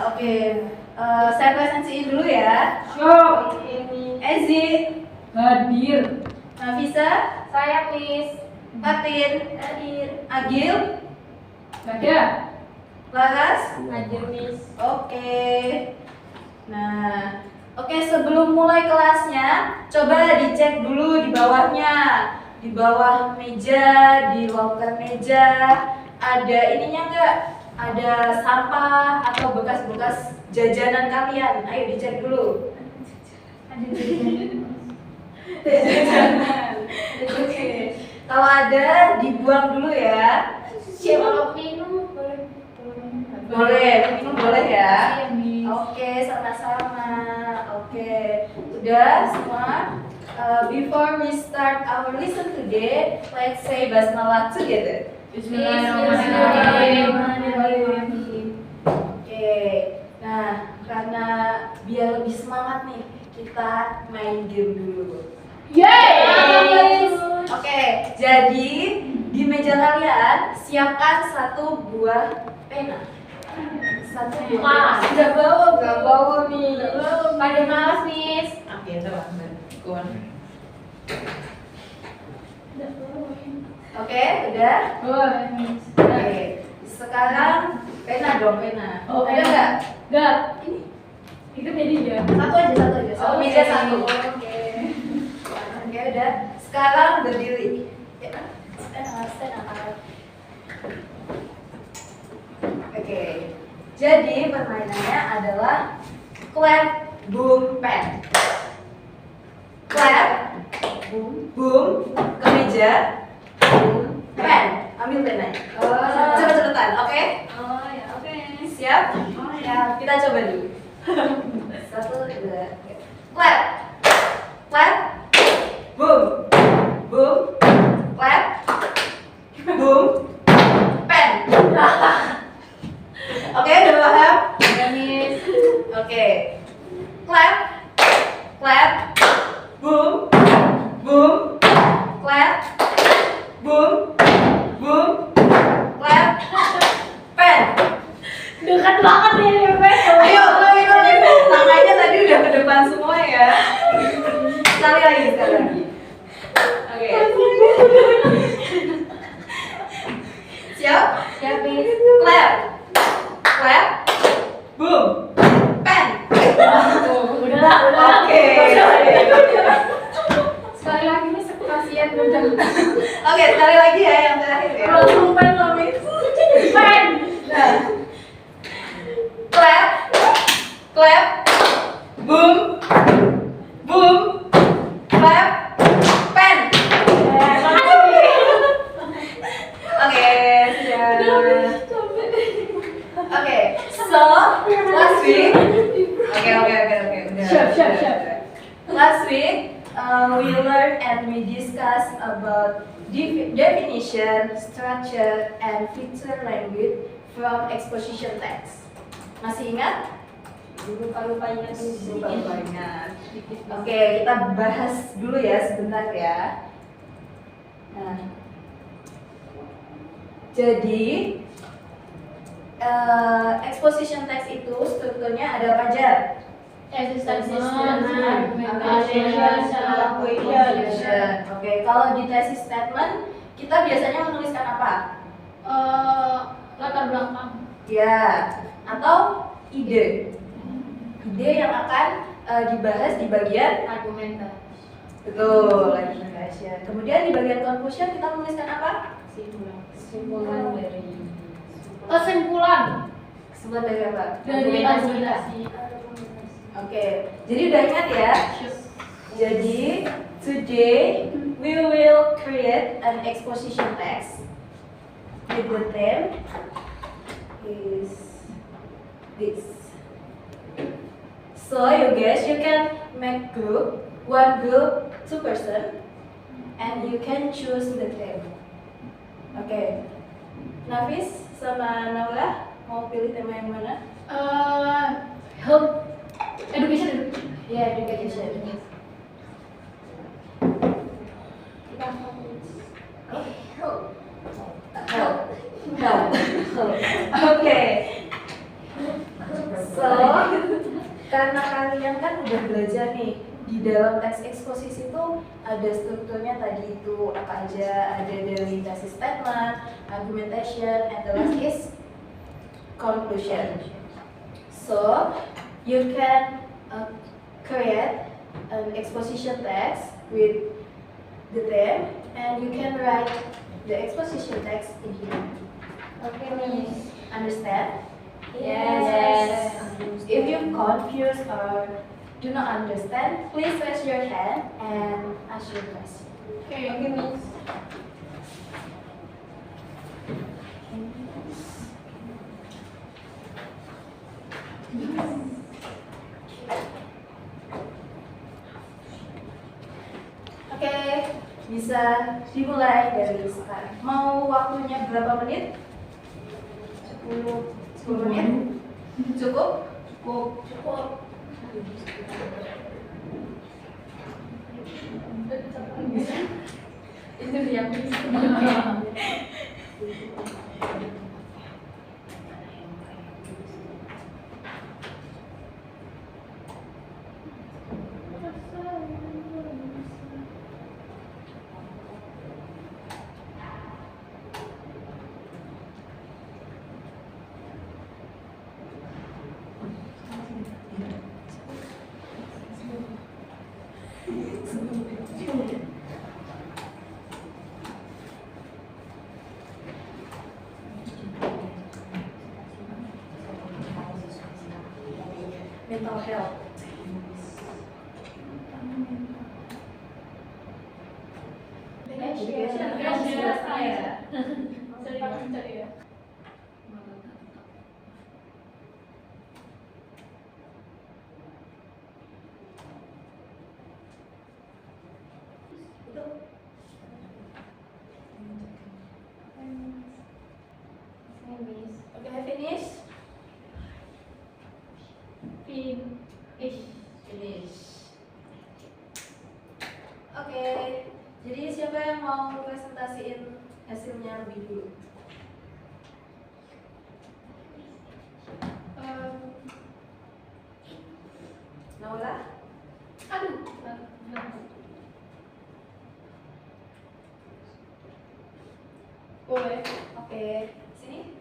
Oke. Saya presensiin dulu ya. Siap. Ezi, Hadir. Nafisa, Saya Miss. Fatin, Agil, Ada. Laras. Hadir Miss. Oke. Nah, oke, sebelum mulai kelasnya, coba dicek dulu di bawahnya. Di bawah meja, di loker meja, ada ininya enggak? Ada sampah atau bekas-bekas jajanan kalian. Ayo dicek dulu. Jajanan. Oke. Kalau ada, dibuang dulu ya. Siapa minum? Boleh, minum boleh ya. Iya, Miss. Oke, sama-sama. Oke, udah semua. Before we start our lesson today, let's say basmalah together. Bismillahirrahmanirrahim. Oke, nah karena biar lebih semangat nih, kita main game dulu. Yeay! Oke, jadi di meja kalian siapkan satu buah pena. Satu buah pena. Udah bawa nih. Pada malas, Miss. Oke, coba go on. Oke, udah? Boleh, Miss. Oke. Sekarang pena dong, pena. Oh, Ada nggak? Enggak. Ini. Itu jadi ya. Satu aja, satu aja. Satu Oke. meja satu. Oke. Oke, udah. Sekarang berdiri. Stand up. Oke. Jadi permainannya adalah clap, boom, pen. Clap, boom, ke meja, boom, pen. Ambil penanya. Cepet-cepetan, oke? Oh ya, oke. Siap? Oh ya. Kita coba dulu. Satu, dua, tiga. Clap, clap, boom, boom, clap, boom, pen. Oke, udah paham? Ya, Miss. Oke. Clap, clap, boom, boom, clap, boom, boom, clap, pen. Dekat banget ya, Miss. Ayo, tangannya tadi udah ke depan semua ya. Sekali lagi, sekali lagi. Oke. Siap? Siap, Miss. Clap, clap, boom, pen. Udah. Oke. Sekali lagi, Miss. Kasihan udah. Oke, sekali lagi ya yang terakhir ya. Langsung pen loh, Miss. Pen. Nah. Clap, clap, boom, boom, clap, pen. Oke, sudah. Oke, so last week. Oke, udah. Siap. Last week, we learned and we discussed about definition, structure, and feature language from exposition text. Masih ingat? Lupa ingat. Lupa ingat. Oke, kita bahas dulu ya sebentar ya. Nah, jadi exposition text itu strukturnya ada apa aja? Oke, kalau di thesis statement kita biasanya menuliskan apa? Latar belakang. Ya, atau ide. Ide yang akan dibahas di bagian Argumenta. betul, argumentation. Kemudian di bagian conclusion kita menuliskan apa? Kesimpulan dari kesimpulan Kesimpulan dari apa? dari argumentasi. Oke, jadi udah ingat ya? Jadi today we will create an exposition text with the theme is this. So you guys, you can make group, one group, 2 person, and you can choose the theme. Oke, Nafis sama Naura mau pilih tema yang mana? Health education. Ya, education. Help. Oke. So, karena kalian kan udah belajar nih di dalam teks eksposisi itu ada strukturnya tadi itu apa aja, ada dari thesis statement, argumentation, and the last is conclusion. So, you can create an exposition text with the theme, and you can write the exposition text in here. Okay, Miss. Understand? Yes. If you confused or do not understand, please raise your hand and ask your question. Okay. Okay, Miss. Oke, bisa dimulai dari sekarang. Mau waktunya berapa menit? 10 menit? Cukup? Cukup. Itu yang bisa. Mental health. Okay, finish. Finish. Oke, jadi siapa yang mau presentasiin hasilnya lebih dulu? Naula? Aduh. Boleh. Oke, sini.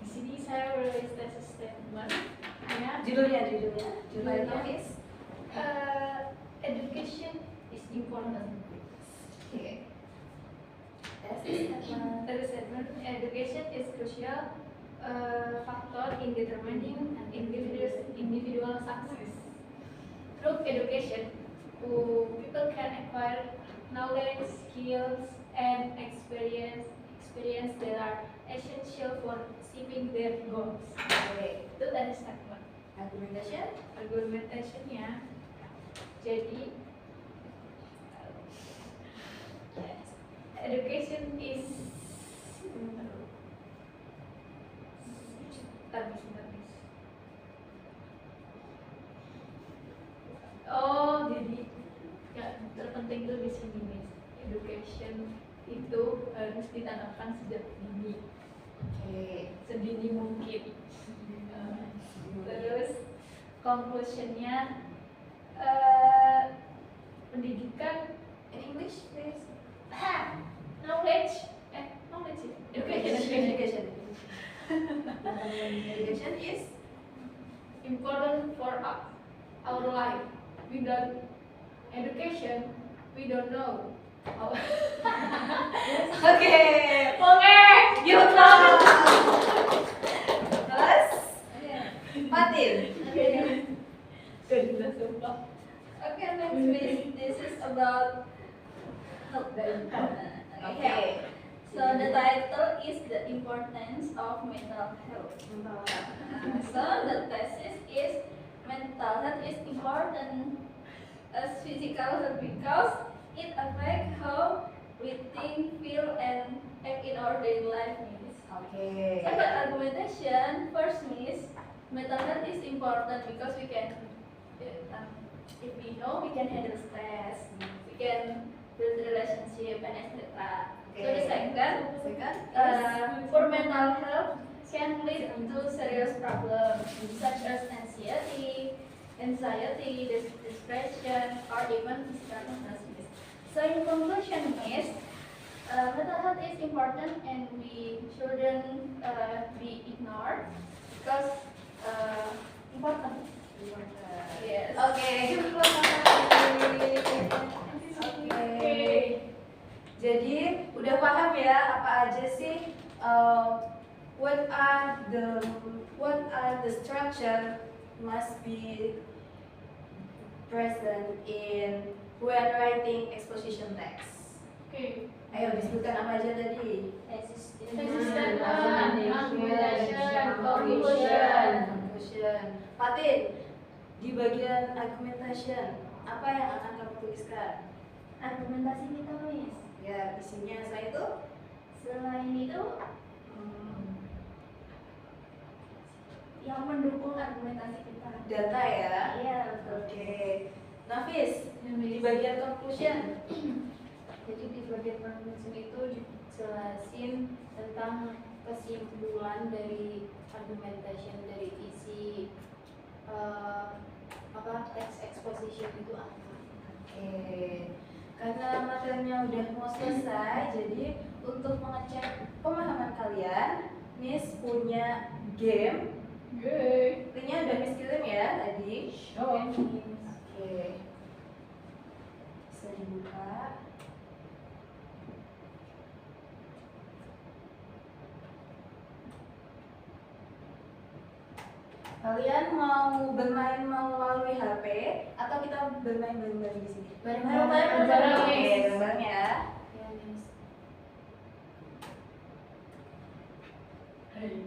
Di sini saya menulis thesis statement. Ya. Judulnya itu is. Education is important. Oke. Thesis statement. Thesis statement. Education is crucial factor in determining an individual success. Through education, people can acquire knowledge, skills, and experience that are essential for achieving their goals. Oke. Itu dari statement. Argumentation. Argumentationnya, jadi education is oh jadi ya terpenting tuh di sini Miss, education itu harus ditanamkan sejak dini, Oke. sedini mungkin. Terus conclusionnya pendidikan In English, please. knowledge ya? Education Education is. important for our life. Without education, we don't know how. Oke. You know. Terus, Fatin. Okay, next please. This is about health. Okay. So the title is the importance of mental health. So the thesis is mental health is important as physical health because it affects how we think, feel, and act in our daily life. Miss. Oke. So the argumentation first, Miss, mental health is important because we can, if we know, we can handle stress, we can build relationship and etc. So the second, poor mental health can lead to serious problems such as anxiety, depression, or even physical illnesses. So in conclusion is, mental health is important and we shouldn't be ignored because important. Yes. Oke. Oke. Jadi udah paham ya apa aja sih what are the structure must be present in when writing exposition text. Oke. Ayo disebutkan apa aja tadi? Existence, argumentation, conclusion. Fatin, di bagian argumentation apa yang akan kamu tuliskan? Argumentasi kita, Miss. Ya, isinya selain itu? Selain itu, yang mendukung argumentasi kita. Data ya? Iya, betul. Oke. Nafis, di bagian conclusion. Jadi di bagian conclusion itu dijelasin tentang kesimpulan dari argumentation, dari isi text exposition itu apa. Oke. Karena materinya udah mau selesai, jadi untuk mengecek pemahaman kalian, Miss punya game. Linknya udah Miss kirim ya tadi. Oke. Bisa dibuka. Kalian mau bermain melalui HP atau kita bermain bareng-bareng di sini? Bareng-bareng. Oke, bareng-bareng ya. Ya, Miss. Oke.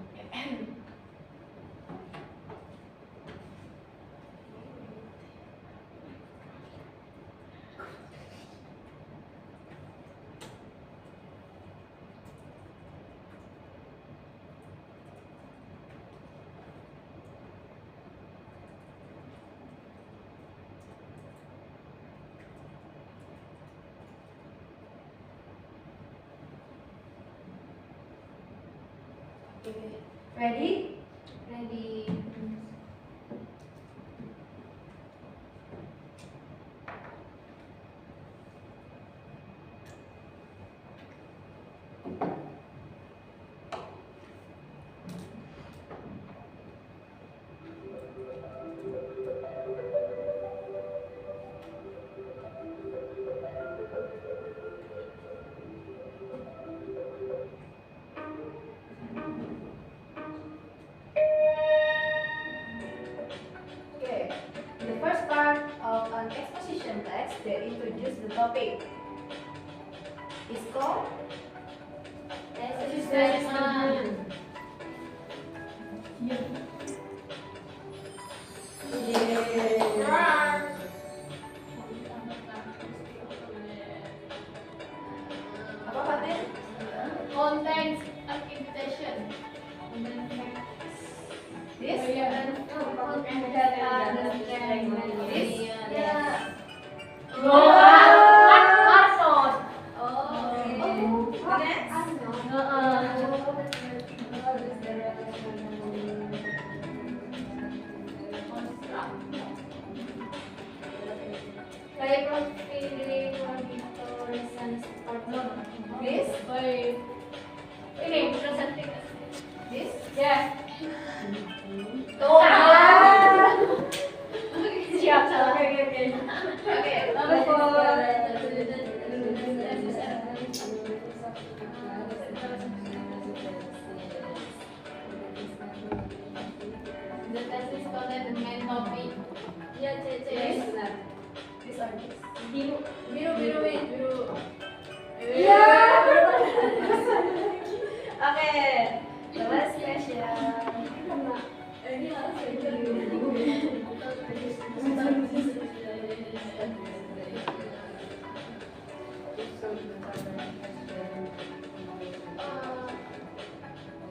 Ready? Ready. Okay. The first part of an exposition text that introduces the topic is called Assessment. apa Fatin? Contains an invitation. This? Oh, yeah. This? Ya. This? Ini presenting. This? Ya. Siap, salah. Okay, number 4. The thesis contains the main topic. Ya, Cece. This? This or this? Biru. Iya. Oke, the last question. Ini harus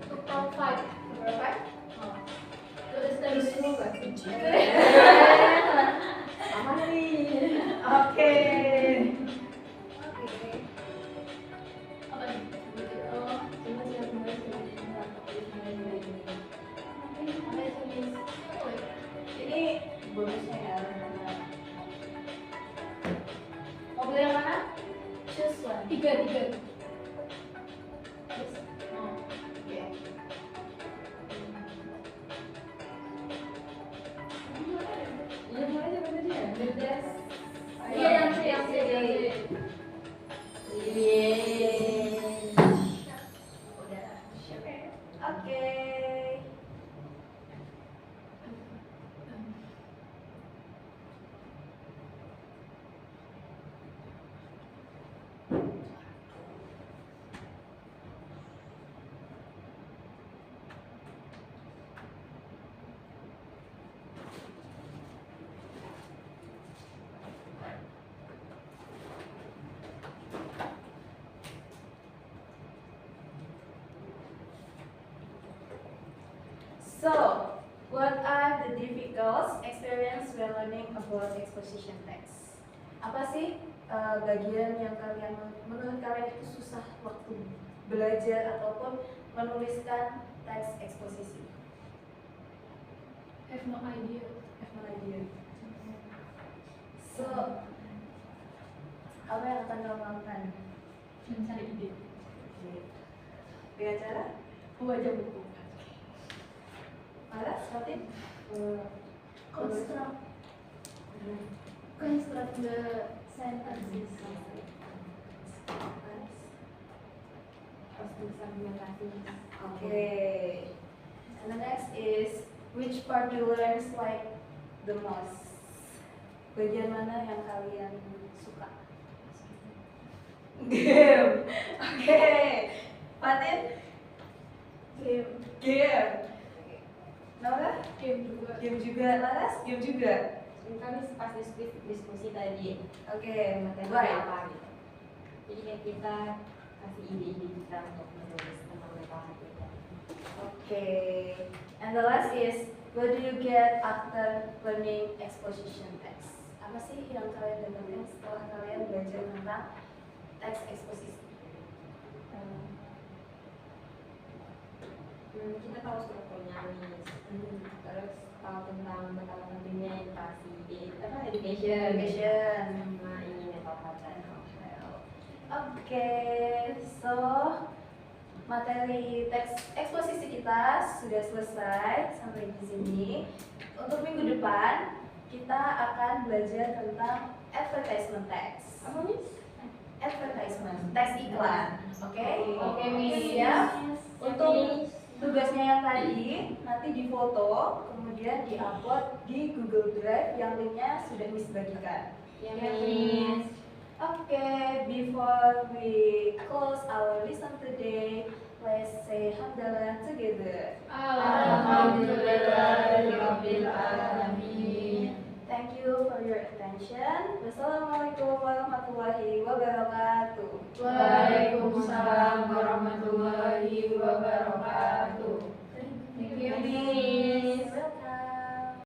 To provide Number 5. to establish Aman nih. Oke. Apa nih? Oh, Coba siap mulai tentang topik manajemen ini. Apa itu Miss? apa ya? Ini bonusnya ya. Mau pilih yang mana? Choose one. Tiga. Oh, Oke. iya mulai coba tadi ya. The best. Iya, yang C. Yeay. Udah siap ya? Oke. So, what are the difficult experience when learning about exposition text? Apa sih bagian yang menurut kalian itu susah waktu belajar ataupun menuliskan teks eksposisi? Have no idea. Have no idea. So, apa yang akan kamu lakukan? Mencari ide. Dengan cara? Baca buku. Malas, Fatin? Construct the sentences. Harus bisa argumentasi. Okay. And the next is which part you learn like the most? Bagian mana yang kalian suka? Game. Okay. Fatin? Game. Nora? Game juga. Game juga. Laras? Game juga. Kami pas diskusi tadi Oke, materi baik. apa gitu. Jadi kayak kita kasih ide-ide kita untuk menulis tentang metode kita. Okay. And the last is what do you get after learning exposition text? Apa sih yang kalian dapatkan setelah kalian belajar tentang teks eksposisi? Kita tahu strukturnya nih, terus tahu tentang betapa pentingnya edukasi, education, sama ini metode. Oke, so materi teks eksposisi kita sudah selesai sampai di sini. Untuk minggu depan kita akan belajar tentang advertisement text. Apa nih? Advertisement, teks iklan. Oke? Oke, Miss. Siap? Untuk tugasnya yang tadi nanti difoto, kemudian diupload di Google Drive yang linknya sudah Miss bagikan. Ya, Miss. Okay, before we close our lesson today, let's say hamdalah together. Alhamdulillahirabbil alamin. Thank you for your attention. Wassalamualaikum warahmatullahi wabarakatuh. Waalaikumsalam.